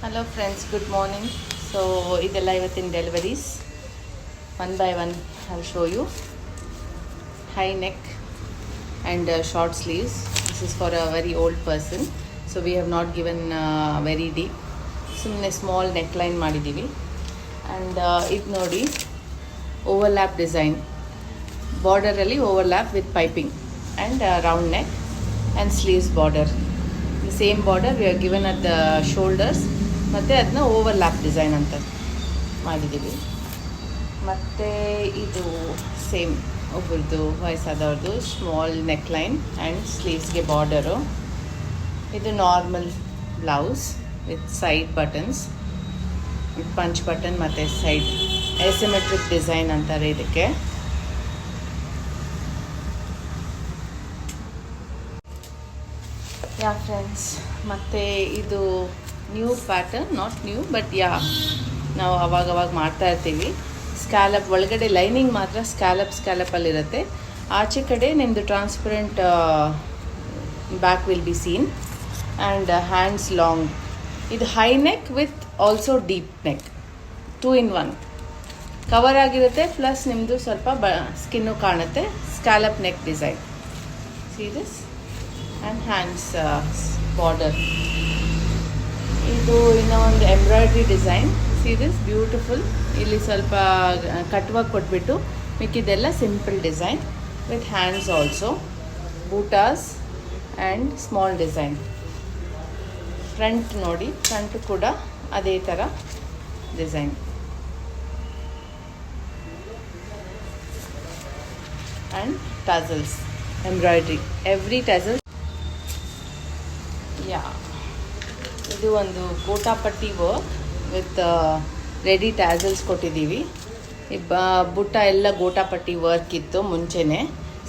Hello friends, good morning. So ಇದೆಲ್ಲ ಇವತ್ತಿನ deliveries one by one I'll show you. High neck and short sleeves. This is for a very old person. So we have not given very deep. ಸುಮ್ಮನೆ small neckline ಮಾಡಿದ್ದೀವಿ. And ಇದು ನೋಡಿ overlap design, ಬಾರ್ಡರಲ್ಲಿ overlap with piping and round neck and sleeves border. The same border we are given at the shoulders, ಮತ್ತು ಅದನ್ನ overlap design ಅಂತ ಮಾಡಿದ್ದೀವಿ. ಮತ್ತು ಇದು ಸೇಮ್ ಒಬ್ಬರದ್ದು ವಯಸ್ಸಾದವ್ರದ್ದು ಸ್ಮಾಲ್ ನೆಕ್ಲೈನ್ ಆ್ಯಂಡ್ ಸ್ಲೀವ್ಸ್ಗೆ ಬಾರ್ಡರು. ಇದು normal blouse with side buttons, punch button ಮತ್ತು ಸೈಡ್ ಎಸಿಮೆಟ್ರಿಕ್ ಡಿಸೈನ್ ಅಂತಾರೆ ಇದಕ್ಕೆ. ಯಾ ಫ್ರೆಂಡ್ಸ್, ಮತ್ತು ಇದು new pattern, not new but ನಾವು ಅವಾಗವಾಗ ಮಾಡ್ತಾ ಇರ್ತೀವಿ. ಸ್ಕ್ಯಾಲಪ್ ಒಳಗಡೆ ಲೈನಿಂಗ್ ಮಾತ್ರ ಸ್ಕ್ಯಾಲಪ್ಪಲ್ಲಿರುತ್ತೆ. ಆಚೆ ಕಡೆ ನಿಮ್ಮದು transparent back will be seen and hands long. ಇದು high neck with also deep neck, 2 in 1 cover ಆಗಿರುತ್ತೆ. ಪ್ಲಸ್ ನಿಮ್ಮದು ಸ್ವಲ್ಪ ಸ್ಕಿನ್ನು ಕಾಣುತ್ತೆ. Scallop neck design, see this, and hands border. ಇದು ಇನ್ನೂ ಒಂದು embroidery design, see this beautiful. ಇಲ್ಲಿ ಸ್ವಲ್ಪ ಕಟ್ ವರ್ಕ್ ಕೊಟ್ಬಿಟ್ಟು ಮಿಕ್ಕಿದೆಲ್ಲ simple design with hands also, ಬೂಟಾಸ್ ಆ್ಯಂಡ್ ಸ್ಮಾಲ್ ಡಿಸೈನ್. ಫ್ರಂಟ್ ನೋಡಿ, ಫ್ರಂಟ್ ಕೂಡ ಅದೇ ಥರ design. And tassels, embroidery, every tassel. ಇದು ಒಂದು ಗೋಟಾಪಟ್ಟಿ ವರ್ಕ್ ವಿತ್ ರೆಡಿ ಟ್ಯಾಸಲ್ಸ್ ಕೊಟ್ಟಿದ್ದೀವಿ. ಈ ಬುಟ್ಟ ಎಲ್ಲ ಗೋಟಾಪಟ್ಟಿ ವರ್ಕ್ ಇತ್ತು ಮುಂಚೆನೇ.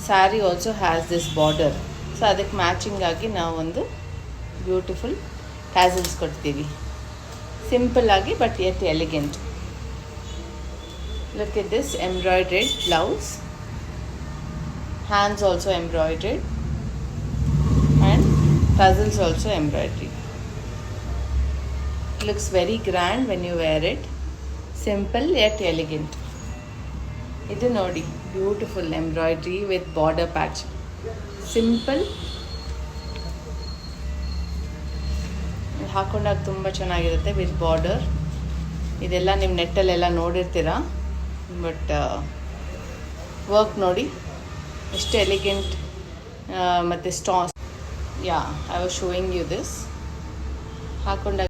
Sari also has this border, so ಅದಕ್ಕೆ ಮ್ಯಾಚಿಂಗ್ ಆಗಿ ನಾವು ಒಂದು ಬ್ಯೂಟಿಫುಲ್ ಟ್ಯಾಸಲ್ಸ್ ಕೊಡ್ತೀವಿ. ಸಿಂಪಲ್ ಆಗಿ but yet elegant. Look at this embroidered blouse, hands also embroidered and tassels also embroidery. Looks very grand when you wear it. Simple yet elegant. ಇದು ನೋಡಿ, beautiful embroidery with border patch. Simple, ಹಾಕೊಂಡಾಗ ತುಂಬ ಚೆನ್ನಾಗಿರುತ್ತೆ with border. ಇದೆಲ್ಲ ನಿಮ್ಮ ನೆಟ್ಟಲ್ಲೆಲ್ಲ ನೋಡಿರ್ತೀರ, but work ನೋಡಿ ಎಷ್ಟು ಎಲಿಗೆಂಟ್ ಮತ್ತು ಸ್ಟಾನ್ಸ್. I was showing you this. ಹಾಕೊಂಡಾಗ